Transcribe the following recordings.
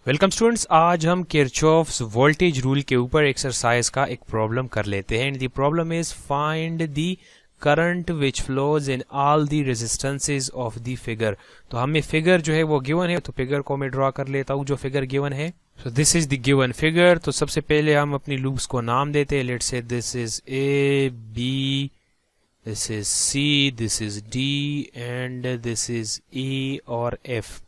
Welcome students, आज हम Kirchhoff's voltage rule के ऊपर एक्सरसाइज का एक प्रॉब्लम कर लेते हैं। And the problem is find the current which flows in all the resistances of the figure. तो हमें फिगर जो है वो गिवन है, तो फिगर को मैं ड्रॉ कर लेता हूँ जो फिगर गिवन है। सो this is the given figure. तो सबसे पहले हम अपनी लूप्स को नाम देते हैं। Let's say this is A B, this is C, this is D and this is E और एफ।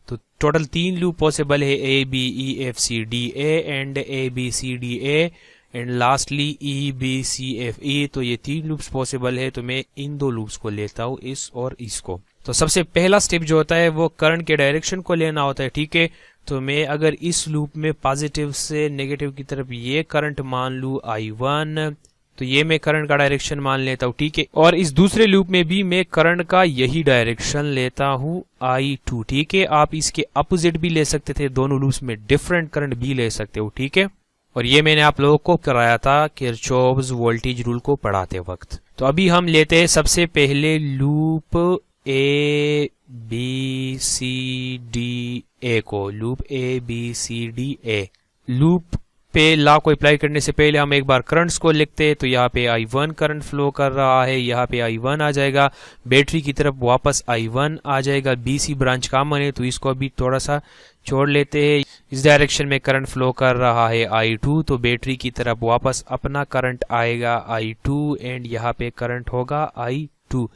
तो टोटल 3 लूप पॉसिबल है, A B E F C D A and A B C D A and lastly E B C F E. तो ये 3 loops possible है। तो मैं इन 2 loops को लेता हूँ, इस और इसको। तो सबसे पहला स्टेप जो होता है वो करंट के डायरेक्शन को लेना होता है, ठीक है। तो मैं अगर इस लूप में पॉजिटिव से नेगेटिव की तरफ ये करंट मान लूँ I1, तो ये मैं करंट का डायरेक्शन मान लेता हूँ, ठीक है। और इस दूसरे लूप में भी मैं करंट का यही डायरेक्शन लेता हूँ I2, ठीक है। आप इसके अपोजिट भी ले सकते थे, दोनों लूप्स में डिफरेंट करंट भी ले सकते हो, ठीक है। और ये मैंने आप लोगों को कराया था किरचॉफ्स वोल्टेज रूल को पढ़ाते वक्त। तो अभी हम लेते हैं सबसे पहले loop A B C D A को, loop A B C D A. Loop पे लॉ को अप्लाई करने से पहले हम एक बार करंट्स को लिखते हैं। तो यहाँ पे I1 करंट फ्लो कर रहा है, यहाँ पे I1 आ जाएगा, बैटरी की तरफ वापस I1 आ जाएगा। BC ब्रांच कॉमन है तो इसको अभी थोड़ा सा छोड़ लेते हैं। इस डायरेक्शन में करंट फ्लो कर रहा है I2, तो बैटरी की तरफ वापस अपना करंट आएगा I2 एंड यहाँ पे करंट होगा I2।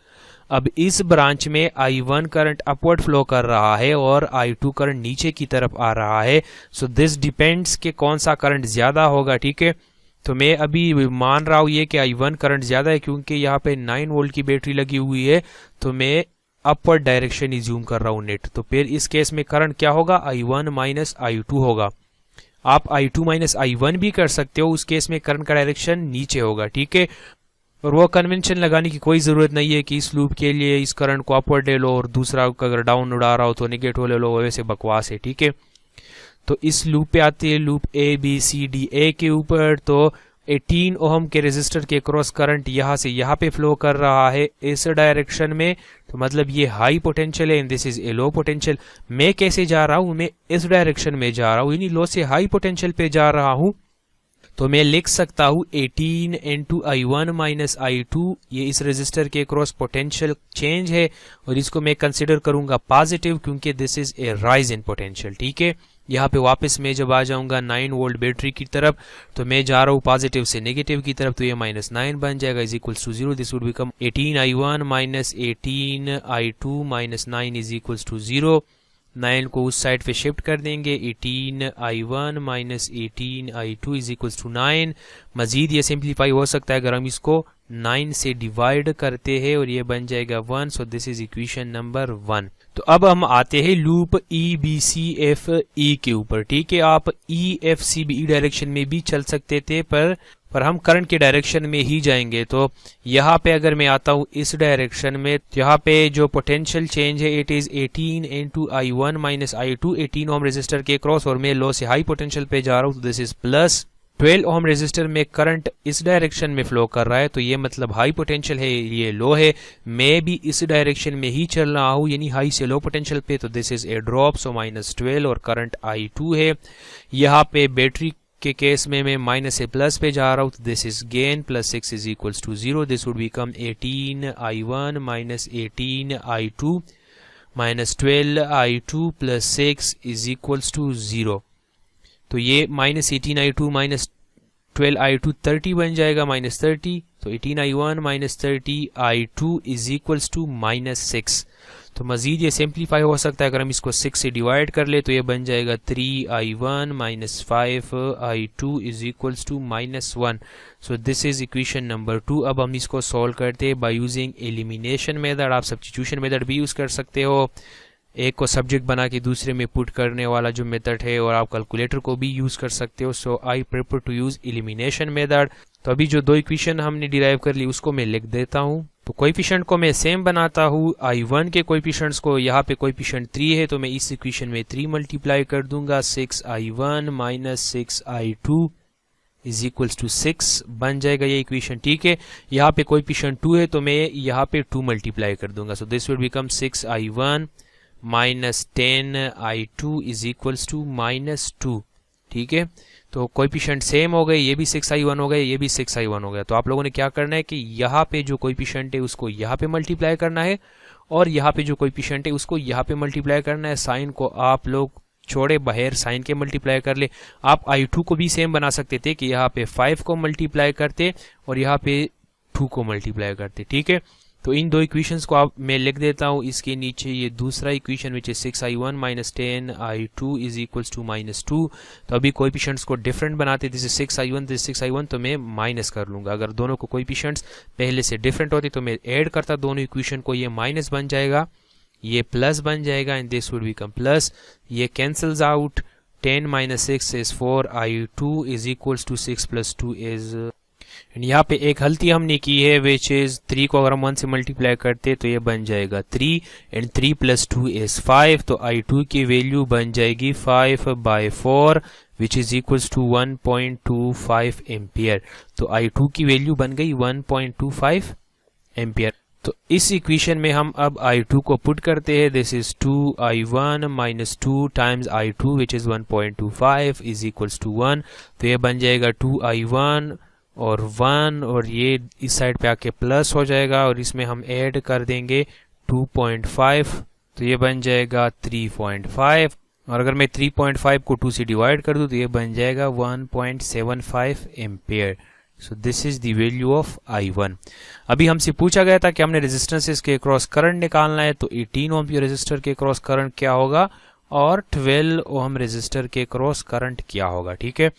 अब इस ब्रांच में I1 करंट अपवर्ड फ्लो कर रहा है और I2 करंट नीचे की तरफ आ रहा है। सो दिस डिपेंड्स कि कौन सा करंट ज्यादा होगा, ठीक है। तो मैं अभी मान रहा हूं ये कि I1 करंट ज्यादा है क्योंकि यहाँ पे 9 वोल्ट की बैटरी लगी हुई है। तो मैं अपवर्ड डायरेक्शन इज्यूम कर रहा हूँ नेट। तो फिर इस केस में करंट क्या होगा, I1 माइनस I2 होगा। आप I2 माइनस I1 भी कर सकते हो, उस केस में करंट का डायरेक्शन नीचे होगा, ठीक है। और वो कन्वेंशन लगाने की कोई जरूरत नहीं है कि इस लूप के लिए इस करंट को अपवर्ड ले लो और दूसरा अगर डाउन उड़ा रहा हो तो नेगेटिव ले लो, वैसे बकवास है, ठीक है। तो इस लूप पे आते हैं loop A B C D A के ऊपर। तो 18 ओहम के रेजिस्टर के क्रॉस करंट यहाँ से यहाँ पे फ्लो कर रहा है इस डायरेक्शन में। तो मतलब ये हाई पोटेंशियल है and this is A low potential. मैं कैसे जा रहा हूँ, मैं इस डायरेक्शन में जा रहा हूँ, यानी लो से हाई पोटेंशियल पे जा रहा हूँ। तो मैं लिख सकता हूँ 18 into I1 माइनस I2, ये इस रेजिस्टर के क्रॉस पोटेंशियल चेंज है और इसको मैं कंसिडर करूंगा पॉजिटिव क्योंकि this is A rise in potential, ठीक है। यहाँ पे वापस मैं जब आ जाऊंगा 9 वोल्ट बैटरी की तरफ, तो मैं जा रहा हूँ पॉजिटिव से नेगेटिव की तरफ, तो ये -9 बन जाएगा is equals to 0। This would become 18 I1 minus 18 I2 minus 9 is equals to 0। 9 को उस साइड पे शिफ्ट कर देंगे, 18 I1 minus 18 I2 is equals to 9। मजीद ये सिंप्लीफाई हो सकता है अगर हम इसको 9 से डिवाइड करते हैं और ये बन जाएगा 1। So this is equation number 1। तो अब हम आते हैं loop E B C F E के ऊपर, ठीक है। आप E F C B direction में भी चल सकते थे पर हम करंट के डायरेक्शन में ही जाएंगे। तो यहाँ पे अगर मैं आता हूँ इस डायरेक्शन में, तो यहाँ पे जो पोटेंशियल चेंज है it is 18 into I1 minus I2, 18 ohm resistor के क्रॉस और मैं लो से हाई पोटेंशियल पे जा रहा हूँ, तो this is plus 12 ohm resistor में करंट इस डायरेक्शन में फ्लो कर रहा है। तो ये मतलब हाई पोटेंशियल है, ये लो है। मैं भी इस डायरेक्शन में ही चल रहा हूँ यानी हाई से लो पोटेंशियल पे। तो दिस इज ए ड्रॉप, सो -12 और करंट I2 है। यहाँ पे बैटरी के केस में मैं माइनस से प्लस पे जा रहा हूँ, तो this is gain plus 6 is equals to 0। This would become 18 I1 minus 18 I2 minus 12 I2 plus 6 is equals to 0। तो ये माइनस 18 I2 माइनस 12 I2 30 बन जाएगा, माइनस 30। तो 18 I1 minus 30 I2 is equals to -6। तो मजीद ये सिंप्लीफाई हो सकता है अगर हम इसको 6 से डिवाइड कर ले, तो ये बन जाएगा 3 I1 minus 5 I2 is equals to -1। So this is equation number 2। अब हम इसको सॉल्व करते हैं बाय यूजिंग एलिमिनेशन मेथड। आप सब्स्टिट्यूशन मेथड भी यूज कर सकते हो, एक को सब्जेक्ट बना के दूसरे में पुट करने वाला जो मेथड है, और आप कैलकुलेटर को भी यूज कर सकते हो। So I prefer to use elimination method. तो अभी जो 2 इक्वेशन हमने डिराइव कर ली उसको मैं लिख देता हूँ। तो कोएफिशिएंट को मैं सेम बनाता हूँ। I1 के कोएफिशिएंट्स को, यहाँ पे कोएफिशिएंट 3 है तो मैं इस इक्वेशन में 3 मल्टीप्लाई कर दूंगा। 6 I1 minus 6 I2 is equals to 6 बन जाएगा ये इक्वेशन, ठीक है। यहाँ पे कोएफिशिएंट 2 है तो मैं यहाँ पे 2 मल्टीप्लाई कर दूंगा। So this will become 6 I1 minus 10i2 is equals to -2। ठीक है, तो कोएफिशिएंट सेम हो गए, ये भी 6i1 हो गए, ये भी 6i1 हो गया। तो आप लोगों ने क्या करना है कि यहाँ पे जो कोएफिशिएंट है उसको यहाँ पे मल्टीप्लाई करना है और यहाँ पे जो कोएफिशिएंट है उसको यहाँ पे मल्टीप्लाई करना है। साइन को आप लोग छोड़े बाहर, साइन के मल्टीप्लाई कर ले। आप i2 को भी सेम बना सकते थे कि यहाँ पे 5 को मल्टीप्लाई करते और यहाँ पे 2 को मल्टीप्लाई करते। ठीक है, तो इन दो इक्वेशंस को आप मैं लिख देता हूँ। इसके नीचे ये दूसरा equation which is 6i1 minus 10i2 is equals to -2। तो अभी कोएफिशिएंट्स को डिफरेंट बनाते, this is 6i1 this 6i1, तो मैं माइनस कर लूँगा। अगर दोनों को कोएफिशिएंट्स पहले से डिफरेंट होते तो मैं ऐड करता दोनों इक्वेशन को, ये माइनस बन जाएगा, ये प्लस बन जाएगा and this would become plus. ये cancels out, 10 minus 6 is 4i2 is equals to 6 plus 2 is, यहाँ पे एक गलती हमने की है विच इज 3 को अगर हम 1 से मल्टीप्लाई करते तो ये बन जाएगा 3 एंड 3 प्लस 2 इज 5। तो i2 की वैल्यू बन जाएगी 5/4 which is equals to 1.25 ampere. तो i2 की वैल्यू बन गई 1.25 एम्पियर। तो इस इक्वेशन में हम अब i2 को पुट करते हैं, this is 2i1 minus 2 times i2 which is 1.25 is equals to 1। तो ये बन जाएगा 2i1 और 1 और ये इस साइड पे आके प्लस हो जाएगा और इसमें हम ऐड कर देंगे 2.5, तो ये बन जाएगा 3.5। और अगर मैं 3.5 को 2 से डिवाइड कर दूं तो ये बन जाएगा 1.75 ampere. So this is the value of i1। अभी हमसे पूछा गया था कि हमने रेजिस्टेंसेस के क्रॉस करंट निकालना है, तो 18 ओम के रेजिस्टर के क्रॉस करंट क्या होगा और 12 ओम रेजिस्टर के क्रॉस करंट क्या होगा। ठीक है,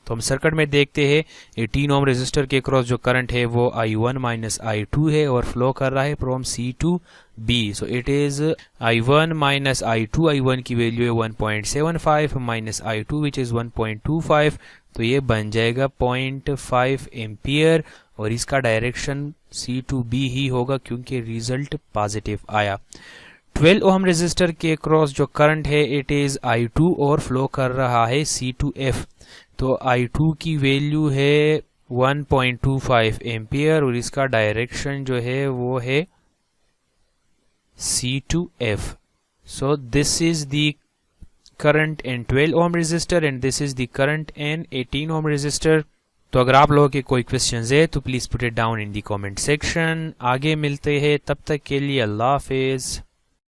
तो हम सर्किट में देखते हैं 18 ओम रेजिस्टर के क्रॉस जो करंट है वो i1 माइनस i2 है और फ्लो कर रहा है from C to B। So it is i1 minus i2, i1 की वैल्यू है 1.75 माइनस i2 विच इज 1.25, तो ये बन जाएगा 0.5 एम्पियर और इसका डायरेक्शन C टू B ही होगा क्योंकि रिजल्ट पॉजिटिव आया। 12 ओम रेजिस्टर के क्रॉस जो करंट है इट इज i2 और फ्लो कर रहा है C टू F। तो i2 की वैल्यू है 1.25 एम्पियर और इसका डायरेक्शन जो है वो है C to F। So this is the current in 12 ohm resistor and this is the current in 18 ohm resistor. तो अगर आप लोगों के कोई क्वेश्चंस है तो please put it down in the comment section. आगे मिलते हैं, तब तक के लिए अल्लाह हाफिज।